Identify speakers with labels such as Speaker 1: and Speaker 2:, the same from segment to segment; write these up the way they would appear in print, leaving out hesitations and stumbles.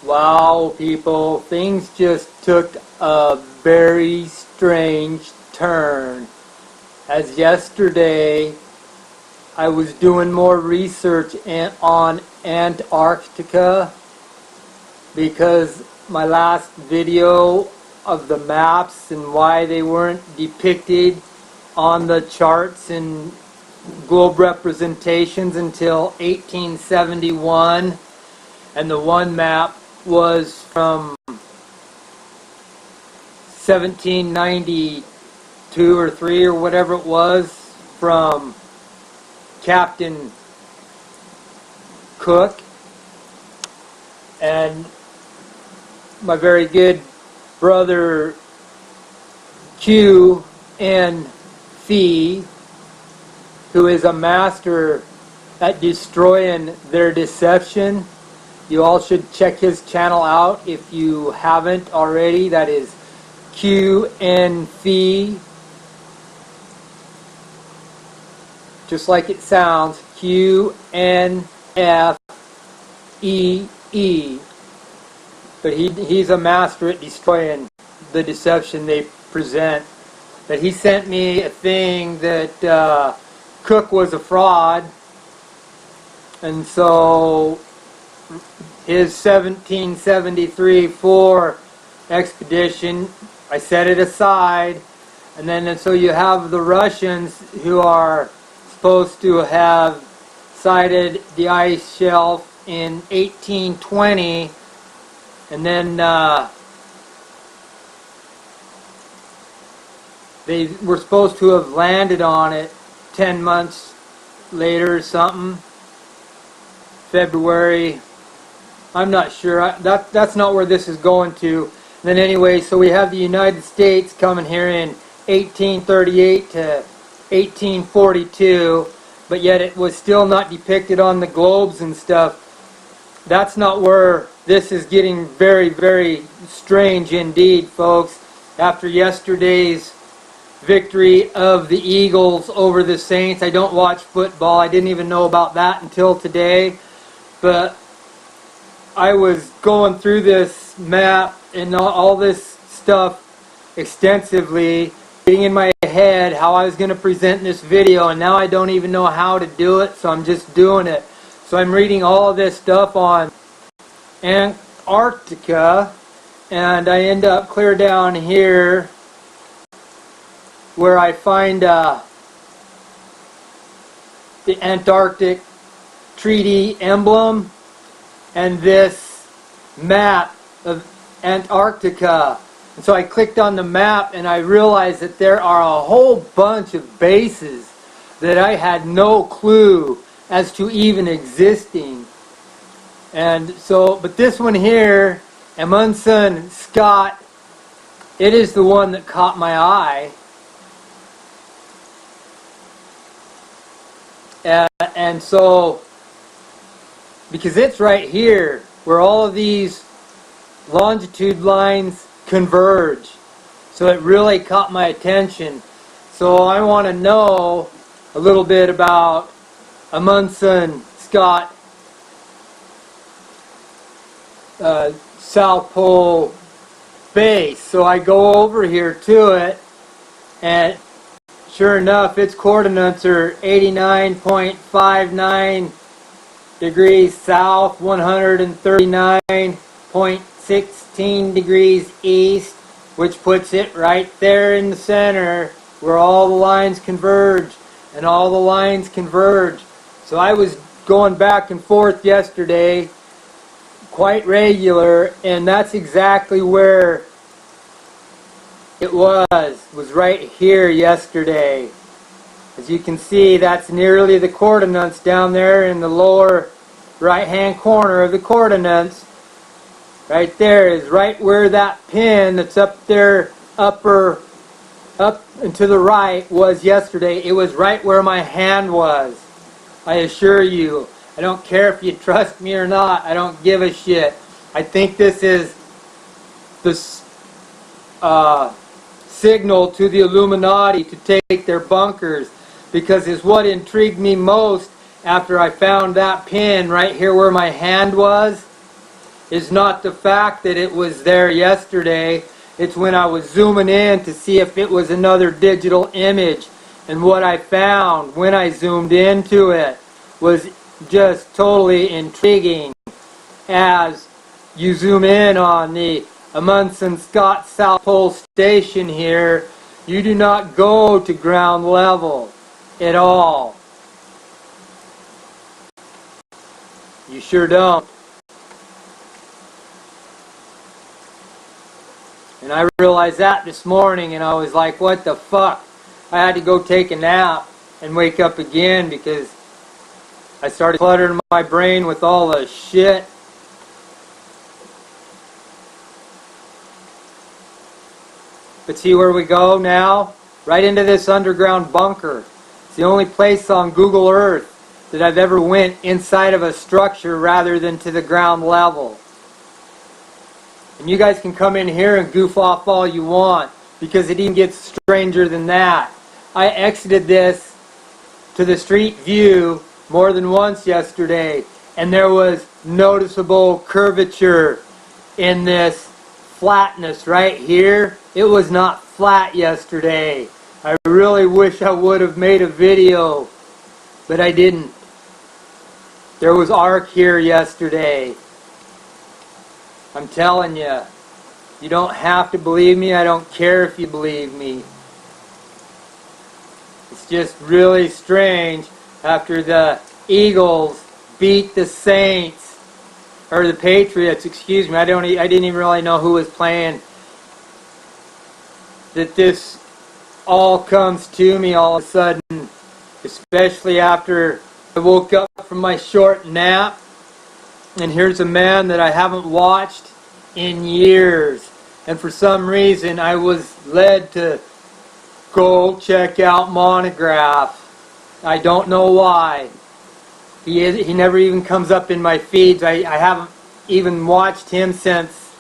Speaker 1: Wow, people, things just took a very strange turn. As yesterday, I was doing more research on Antarctica because my last video of the maps and why they weren't depicted on the charts and globe representations until 1871, and the one map was from 1792 or 3 or whatever it was, from Captain Cook. And my very good brother Q and Fee, who is a master at destroying their deception. You all should check his channel out if you haven't already. That is QNFE. Just like it sounds, QNFEE. But he's a master at destroying the deception they present. But he sent me a thing that Cook was a fraud, and so his 1773-4 expedition, I set it aside, and so you have the Russians who are supposed to have sighted the ice shelf in 1820, and then they were supposed to have landed on it 10 months later or something. February, I'm not sure. That's not where this is going to. And then anyway, so we have the United States coming here in 1838 to 1842, but yet it was still not depicted on the globes and stuff. That's not where this is getting very, very strange indeed, folks. After yesterday's victory of the Eagles over the Saints, I don't watch football. I didn't even know about that until today. But I was going through this map and all this stuff extensively, getting in my head how I was going to present this video, and now I don't even know how to do it, so I'm just doing it. So I'm reading all of this stuff on Antarctica, and I end up clear down here where I find the Antarctic Treaty emblem and this map of Antarctica. And so I clicked on the map and I realized that there are a whole bunch of bases that I had no clue as to even existing. And so, but this one here, Amundsen Scott, it is the one that caught my eye. And so, because it's right here where all of these longitude lines converge, so it really caught my attention. So I want to know a little bit about Amundsen Scott South Pole base. So I go over here to it, and sure enough, its coordinates are 89.59 degrees south, 139.16 degrees east, which puts it right there in the center where all the lines converge, and all the lines converge. So I was going back and forth yesterday, quite regular, and that's exactly where it was right here yesterday. As you can see, that's nearly the coordinates down there in the lower right hand corner of the coordinates. Right there is right where that pin that's up there, up and to the right, was yesterday. It was right where my hand was. I assure you. I don't care if you trust me or not. I don't give a shit. I think this is the signal to the Illuminati to take their bunkers, because it's what intrigued me most after I found that pin right here where my hand was. is not the fact that it was there yesterday. It's when I was zooming in to see if it was another digital image. And what I found when I zoomed into it was just totally intriguing. As you zoom in on the Amundsen Scott South Pole Station here, you do not go to ground level at all. You sure don't. And I realized that this morning, and I was like, what the fuck? I had to go take a nap and wake up again because I started cluttering my brain with all the shit. But see where we go now? Right into this underground bunker. It's the only place on Google Earth that I've ever went inside of a structure rather than to the ground level. And you guys can come in here and goof off all you want, because it even gets stranger than that. I exited this to the street view more than once yesterday, and there was noticeable curvature in this flatness right here. It was not flat yesterday. I really wish I would have made a video, but I didn't. There was arc here yesterday. I'm telling you, you don't have to believe me. I don't care if you believe me. It's just really strange after the Eagles beat the Saints, or the Patriots, excuse me. I didn't even really know who was playing. That this all comes to me all of a sudden, especially after I woke up from my short nap. And here's a man that I haven't watched in years. And for some reason, I was led to go check out Monograph. I don't know why. He never even comes up in my feeds. I haven't even watched him since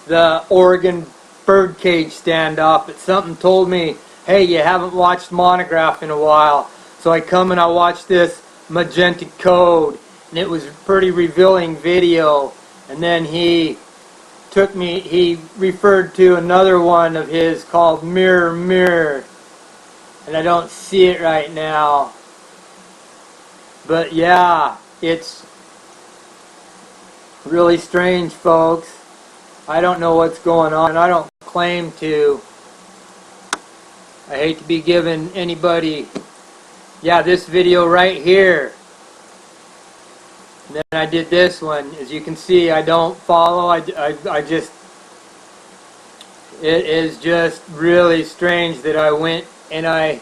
Speaker 1: the Oregon birdcage standoff. But something told me, hey, you haven't watched Monograph in a while. So I come and I watch this Magenta Code. And it was a pretty revealing video. And then he referred to another one of his called Mirror Mirror. And I don't see it right now. But yeah, it's really strange, folks. I don't know what's going on, and I don't claim to. I hate to be giving anybody, yeah, this video right here. And then I did this one. As you can see, I don't follow. I just, it is just really strange that I went and I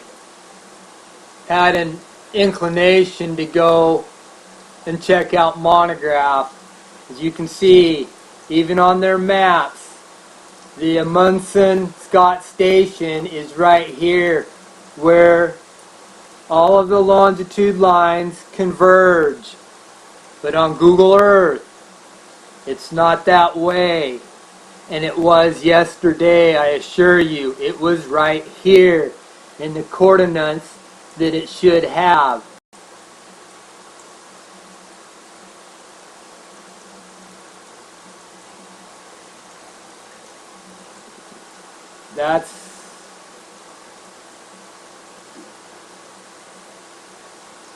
Speaker 1: had an inclination to go and check out Monograph. As you can see, even on their maps, the Amundsen Scott Station is right here where all of the longitude lines converge. But on Google Earth, it's not that way. And it was yesterday, I assure you. It was right here in the coordinates that it should have.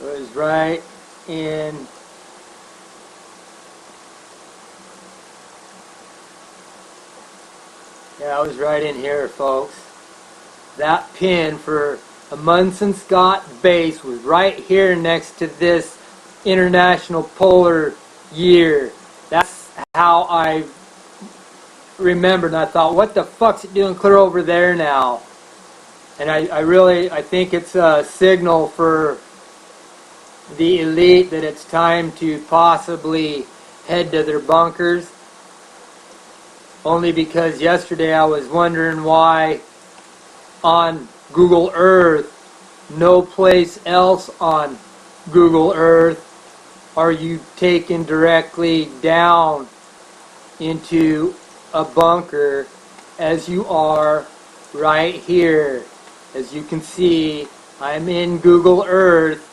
Speaker 1: It was right in I was right in here, folks. That pin for Amundsen Scott Base was right here next to this International Polar Year. That's how I remembered. And I thought, what the fuck's it doing clear over there now? And I think it's a signal for the elite that it's time to possibly head to their bunkers. Only because yesterday I was wondering why on Google Earth, no place else on Google Earth are you taken directly down into a bunker as you are right here. As you can see, I'm in Google Earth.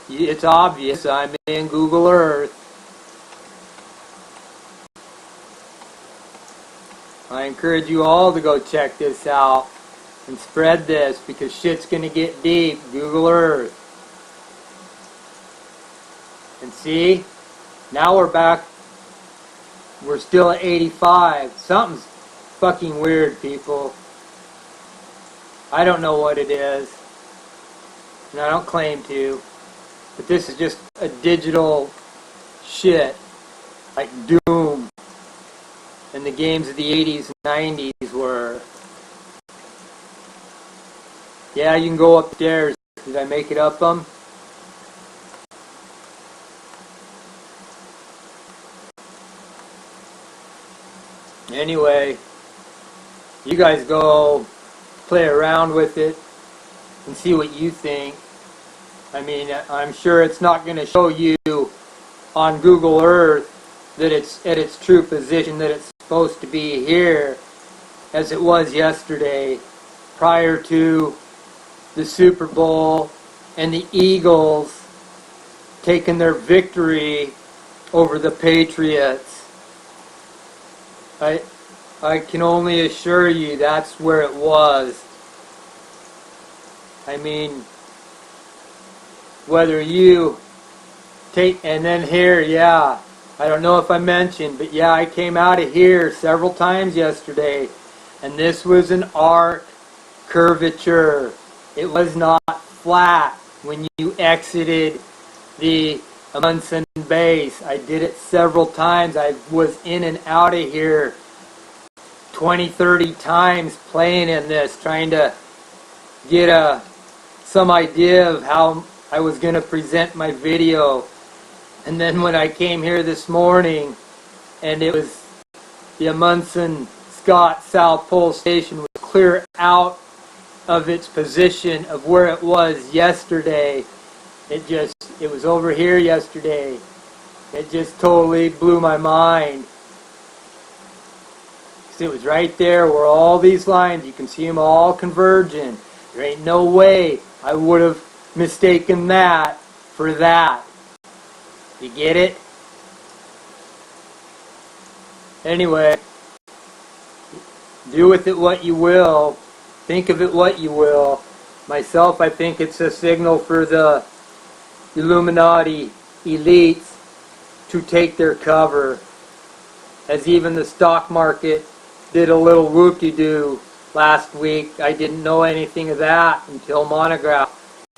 Speaker 1: It's obvious I'm in Google Earth. I encourage you all to go check this out and spread this, because shit's gonna get deep. Google Earth. And see, now we're back. We're still at 85. Something's fucking weird, people. I don't know what it is, and I don't claim to, but this is just a digital shit, like Doom and the games of the 80s and 90s were. Yeah, you can go upstairs. Did I make it up them? Anyway, you guys go play around with it and see what you think. I mean, I'm sure it's not going to show you on Google Earth that it's at its true position, that it's supposed to be here, as it was yesterday, prior to the Super Bowl and the Eagles taking their victory over the Patriots. I can only assure you that's where it was. I mean, whether you take, and then here, yeah, I don't know if I mentioned, but yeah, I came out of here several times yesterday, and this was an arc curvature. It was not flat when you exited the Amundsen base. I did it several times. I was in and out of here 20, 30 times playing in this, trying to get some idea of how I was going to present my video. And then when I came here this morning, and it was the Amundsen Scott South Pole Station was clear out of its position of where it was yesterday. It was over here yesterday. It just totally blew my mind. It was right there where all these lines, you can see them all converging. There ain't no way I would have mistaken that for that. You get it? Anyway, do with it what you will. Think of it what you will. Myself, I think it's a signal for the Illuminati elites to take their cover, as even the stock market did a little whoop-de-doo last week. I didn't know anything of that until Monograph.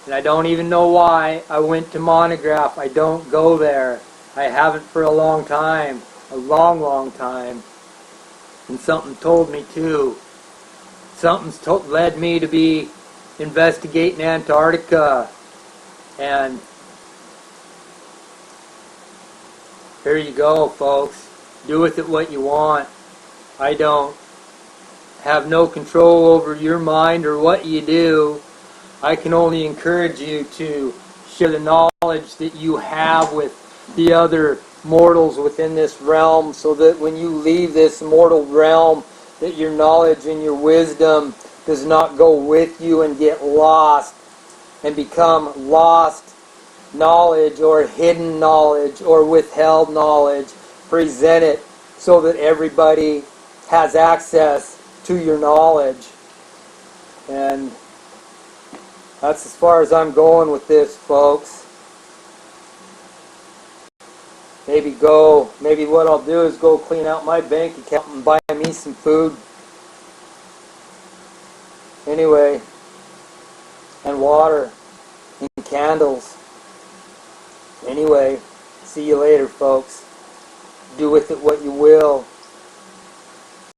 Speaker 1: And I don't even know why I went to Monograph. I don't go there. I haven't for a long time. A long, long time. And something told me to. Something's led me to be investigating Antarctica. And here you go, folks. Do with it what you want. I don't have no control over your mind or what you do. I can only encourage you to share the knowledge that you have with the other mortals within this realm, so that when you leave this mortal realm, that your knowledge and your wisdom does not go with you and get lost and become lost knowledge or hidden knowledge or withheld knowledge. Present it so that everybody has access to your knowledge. And that's as far as I'm going with this, folks. Maybe what I'll do is go clean out my bank account and buy me some food. Anyway, and water and candles. Anyway, see you later, folks. Do with it what you will.